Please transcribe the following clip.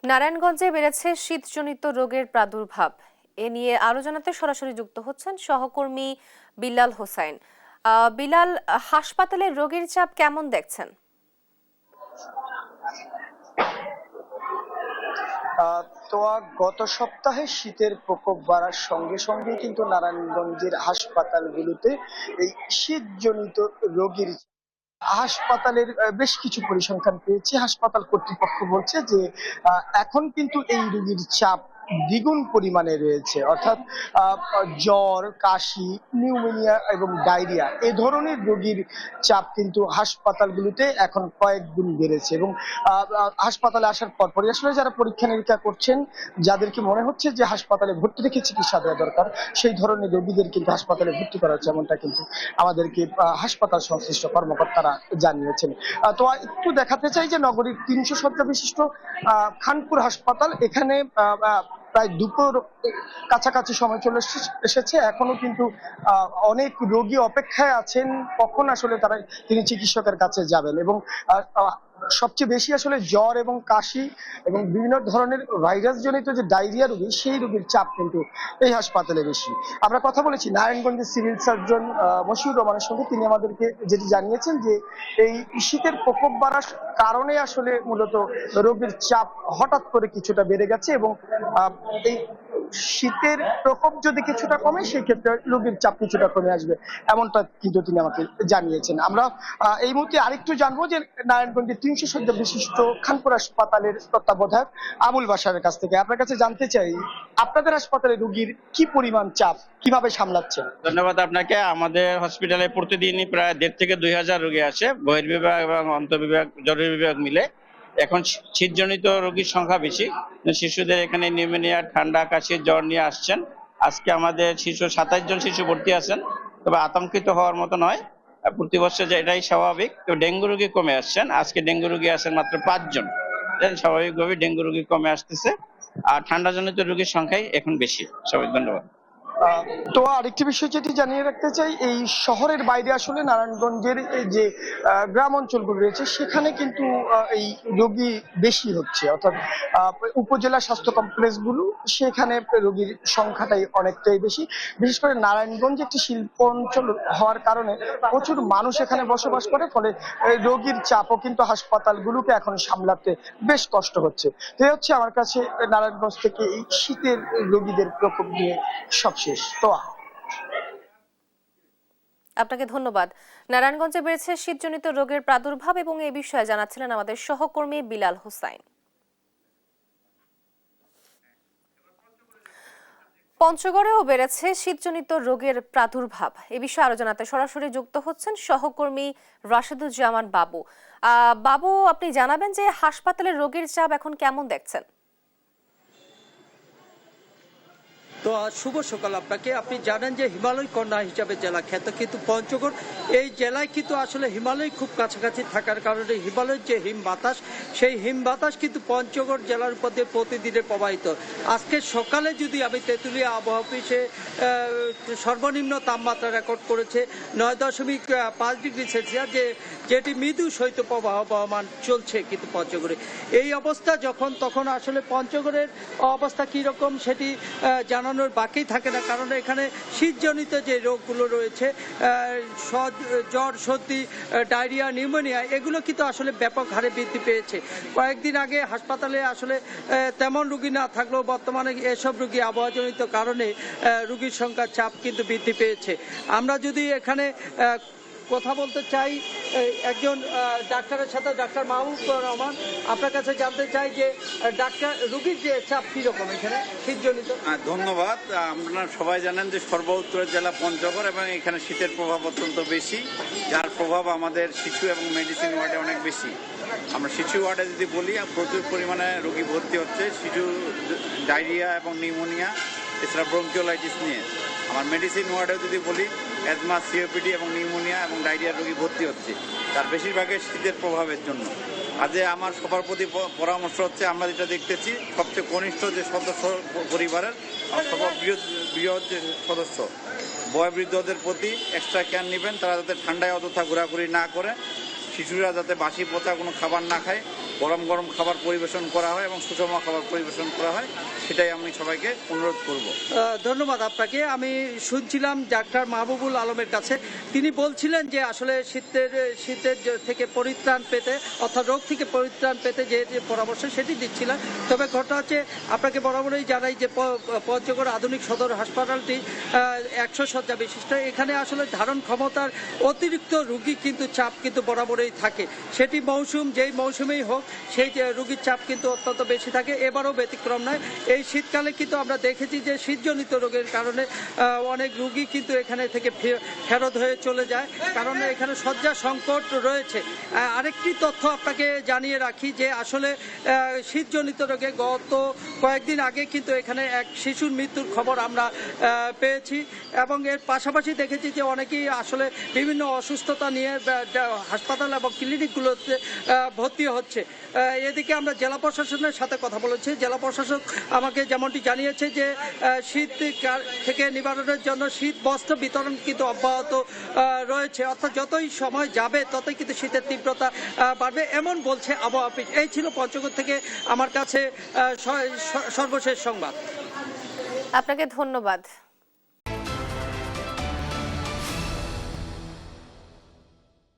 নারায়ণগঞ্জে বেড়েছে শীতজনিত রোগের প্রাদুর্ভাব। এ নিয়ে আরো জানাতে সরাসরি যুক্ত হচ্ছেন সহকর্মী বিলাল হোসাইন। বিলাল, হাসপাতালে রোগীর চাপ কেমন দেখছেন? তো গত সপ্তাহে শীতের প্রকোপ বাড়ার সঙ্গে সঙ্গে কিন্তু নারায়ণগঞ্জের হাসপাতালগুলোতে এই শীতজনিত রোগীর হাসপাতালের বেশ কিছু পরিসংখ্যান পেয়েছি। হাসপাতাল কর্তৃপক্ষ বলছে যে এখন কিন্তু এই রোগীর চাপ দ্বিগুণ পরিমাণে রয়েছে, অর্থাৎ জ্বর, কাশি, নিউমোনিয়া এবং ডায়রিয়া এ ধরনের রোগীর চাপ কিন্তু হাসপাতালগুলোতে এখন কয়েক গুণ বেড়েছে। এবং হাসপাতালে আসার পরপরই আসলে যারা পরীক্ষা নিরীক্ষা করছেন, যাদেরকে মনে হচ্ছে যে হাসপাতালে ভর্তি রেখে চিকিৎসা দেওয়া দরকার, সেই ধরনের রোগীদের কিন্তু হাসপাতালে ভর্তি করা হচ্ছে, এমনটা কিন্তু আমাদেরকে হাসপাতাল সংশ্লিষ্ট কর্মকর্তারা জানিয়েছেন। তো একটু দেখাতে চাই যে নগরীর ৩০০ শয্যা বিশিষ্ট খানপুর হাসপাতাল, এখানে প্রায় দুপুর কাছাকাছি সময় চলে এসেছে। এখনো কিন্তু অনেক রোগী অপেক্ষায় আছেন কখন আসলে তিনি চিকিৎসকের কাছে যাবেন। এবং সবচেয়ে বেশি আসলে জ্বর এবং কাশি এবং বিভিন্ন ধরনের ভাইরাস জনিত যে ডায়রিয়া রোগী, সেই রোগীর চাপ কিন্তু এই হাসপাতালে বেশি। আমরা কথা বলেছি নারায়ণগঞ্জের সিভিল সার্জন মশিউর রহমানের সঙ্গে। তিনি আমাদেরকে যেটি জানিয়েছেন যে এই শীতের প্রকোপ বাড়ার কারণে আসলে মূলত রোগীর চাপ হঠাৎ করে কিছুটা বেড়ে গেছে, এবং এই শীতের প্রকোপ যদি কিছুটা কমে, সেই ক্ষেত্রে রোগীর চাপ কিছুটা কমে আসবে, এমনটা কিন্তু তিনি আমাকে জানিয়েছেন। আমরা এই মুহূর্তে আরেকটু জানবো যে নারায়ণগঞ্জের ৩০০ শয্যা বিশিষ্ট খানপুর হাসপাতালের তত্ত্বাবধায়ক আবুল বাশারের কাছ থেকে আপনার কাছে জানতে চাই, আপনাদের হাসপাতালে রোগীর কি পরিমাণ চাপ, কিভাবে সামলাচ্ছেন? ধন্যবাদ আপনাকে। আমাদের হসপিটালে প্রতিদিনই প্রায় ১,৫০০ থেকে ২,০০০ রোগী আসে, বহির্বিভাগ এবং অন্তর্বিভাগ, জরুরি বিভাগ মিলে। এখন শীতজনিত রোগীর সংখ্যা বেশি। শিশুদের এখানে নিউমোনিয়া, ঠান্ডা, কাশি, জ্বর নিয়ে আসছেন। আজকে আমাদের ২৭ জন শিশু ভর্তি আছেন, তবে আতঙ্কিত হওয়ার মতো নয়। প্রতি বছর যে এটাই স্বাভাবিক। তো ডেঙ্গু রোগী কমে আসছেন, আজকে ডেঙ্গু রোগী আসেন মাত্র ৫ জন। স্বাভাবিকভাবে ডেঙ্গু রোগী কমে আসতেছে, আর ঠান্ডাজনিত রোগীর সংখ্যাই এখন বেশি। সবাই ধন্যবাদ। তো আরেকটি বিষয় যেটি জানিয়ে রাখতে চাই, এই শহরের বাইরে আসলে নারায়ণগঞ্জের যে গ্রাম অঞ্চলগুলো রয়েছে, সেখানে কিন্তু এই রোগী বেশি হচ্ছে, অর্থাৎ উপজেলা স্বাস্থ্য কমপ্লেক্স গুলো, সেখানে রোগীর সংখ্যাটাই অনেকটাই বেশি। বিশেষ করে নারায়ণগঞ্জ একটি শিল্প অঞ্চল হওয়ার কারণে প্রচুর মানুষ এখানে বসবাস করে, ফলে রোগীর চাপও কিন্তু হাসপাতালগুলোকে এখন সামলাতে বেশ কষ্ট হচ্ছে। তো হচ্ছে আমার কাছে নারায়ণগঞ্জ থেকে এই শীতের রোগীদের প্রকোপ নিয়ে সবশেষ। আপনাকে ধন্যবাদ। নারায়ণগঞ্জে বেড়েছে শীতজনিত রোগের প্রাদুর্ভাব এবং এ বিষয়ে জানাচ্ছিলেন আমাদের সহকর্মী বিলাল হোসাইন। পঞ্চগড়েও বেড়েছে শীতজনিত রোগের প্রাদুর্ভাব। এ বিষয়ে আরো জানাতে সরাসরি যুক্ত হচ্ছেন সহকর্মী রাশেদুজ্জামান বাবু। বাবু, আপনি জানাবেন যে হাসপাতালের রোগীর চাপ এখন কেমন দেখছেন? তো শুভ সকাল আপনাকে। আপনি জানেন যে হিমালয় কন্যা হিসাবে জেলা খ্যাত, কিন্তু পঞ্চগড় এই জেলায় কিন্তু আসলে হিমালয় খুব কাছাকাছি থাকার কারণে হিমালয়ের যে হিম বাতাস, সেই হিম বাতাস কিন্তু পঞ্চগড় জেলার উপর দিয়ে প্রতিদিনে প্রবাহিত। আজকে সকালে যদি আমি তেঁতুলিয়া আবহাওয়া অফিসে সর্বনিম্ন তাপমাত্রা রেকর্ড করেছে ৯.৫ ডিগ্রি সেলসিয়াস, যেটি মৃদু শৈত্যপ্রবাহ বহমান চলছে কিন্তু পঞ্চগড়ে। এই অবস্থা যখন, তখন আসলে পঞ্চগড়ের অবস্থা কীরকম সেটি জানানোর বাকি থাকে না, কারণ এখানে শীতজনিত যে রোগগুলো রয়েছে, জ্বর, সর্দি, ডায়রিয়া, নিউমোনিয়া, এগুলো কিন্তু আসলে ব্যাপক হারে বৃদ্ধি পেয়েছে। কয়েকদিন আগে হাসপাতালে আসলে তেমন রোগী না থাকলেও বর্তমানে এসব রোগী আবহাওয়াজনিত কারণে রোগীর সংখ্যার চাপ কিন্তু বৃদ্ধি পেয়েছে। আমরা যদি এখানে কথা বলতে চাই একজন ডাক্তারের সাথে, ডাক্তার মাহবুবুর রহমান, আপনার কাছে জানতে চাই যে ডাক্তার, রোগীর যে চাপ কীরকম এখানে শীতজনিত? ধন্যবাদ। আপনারা সবাই জানেন যে সর্বোত্তর জেলা পঞ্চগড়, এবং এখানে শীতের প্রভাব অত্যন্ত বেশি, যার প্রভাব আমাদের শিশু এবং মেডিসিন ওয়ার্ডে অনেক বেশি। আমরা শিশু ওয়ার্ডে যদি বলি, প্রচুর পরিমাণে রোগী ভর্তি হচ্ছে শিশু ডায়রিয়া এবং নিউমোনিয়া, এছাড়া ব্রঙ্কিওলাইটিস নিয়ে। আমার মেডিসিন ওয়ার্ডে যদি বলি, অ্যাজমা, সিওপিডি এবং নিউমোনিয়া এবং ডায়রিয়ার রোগী ভর্তি হচ্ছে, তার বেশিরভাগই শীতের প্রভাবের জন্য। আজকে আমার সবার প্রতি পরামর্শ হচ্ছে, আমরা যেটা দেখতেছি, সবচেয়ে কনিষ্ঠ যে সদস্য পরিবারের, সবার বৃহৎ যে সদস্য, বয়োবৃদ্ধদের প্রতি এক্সট্রা কেয়ার নেবেন। তারা যাতে ঠান্ডায় অযথা ঘোরাঘুরি না করে, শিশুরা যাতে বাসি পচা কোনো খাবার না খায়, গরম গরম খাবার পরিবেশন করা হয় এবং সুষম খাবার পরিবেশন করা হয়, সেটাই আমি সবাইকে অনুরোধ করব। ধন্যবাদ আপনাকে। আমি শুনছিলাম ডাক্তার মাহবুবুল আলমের কাছে, তিনি বলছিলেন যে আসলে শীতের থেকে পরিত্রাণ পেতে অর্থাৎ রোগ থেকে পরিত্রাণ পেতে যে পরামর্শ সেটি দিচ্ছিলেন। তবে ঘটনা হচ্ছে আপনাকে বরাবরই জানাই যে পঞ্চগড় আধুনিক সদর হাসপাতালটি 100 শয্যা বিশিষ্ট। এখানে আসলে ধারণ ক্ষমতার অতিরিক্ত রোগী কিন্তু চাপ কিন্তু বরাবরই থাকে, সেটি মৌসুম যেই মৌসুমেই হোক সেই রোগীর চাপ কিন্তু অত্যন্ত বেশি থাকে। এবারও ব্যতিক্রম নয়। এই শীতকালে কিন্তু আমরা দেখেছি যে শীতজনিত রোগের কারণে অনেক রোগী কিন্তু এখানে থেকে ফেরত হয়ে চলে যায়, কারণ এখানে শয্যা সংকট রয়েছে। আরেকটি তথ্য আপনাকে জানিয়ে রাখি যে আসলে শীতজনিত রোগে গত কয়েকদিন আগে কিন্তু এখানে এক শিশুর মৃত্যুর খবর আমরা পেয়েছি এবং এর পাশাপাশি দেখেছি যে অনেকেই আসলে বিভিন্ন অসুস্থতা নিয়ে হাসপাতাল এবং ক্লিনিকগুলোতে ভর্তি হচ্ছে। এদিকে আমরা জেলা প্রশাসনের সাথে কথা বলেছি। জেলা প্রশাসক আমাকে যেমনটি জানিয়েছে যে শীত থেকে নিবারণের জন্য শীত বস্ত্র বিতরণ কিন্তু অব্যাহত রয়েছে, অর্থাৎ যতই সময় যাবে ততই কিন্তু শীতের তীব্রতা বাড়বে, এমন বলছে আবহাওয়া অফিস। এই ছিল পঞ্চগড় থেকে আমার কাছে সর্বশেষ সংবাদ। আপনাকে ধন্যবাদ।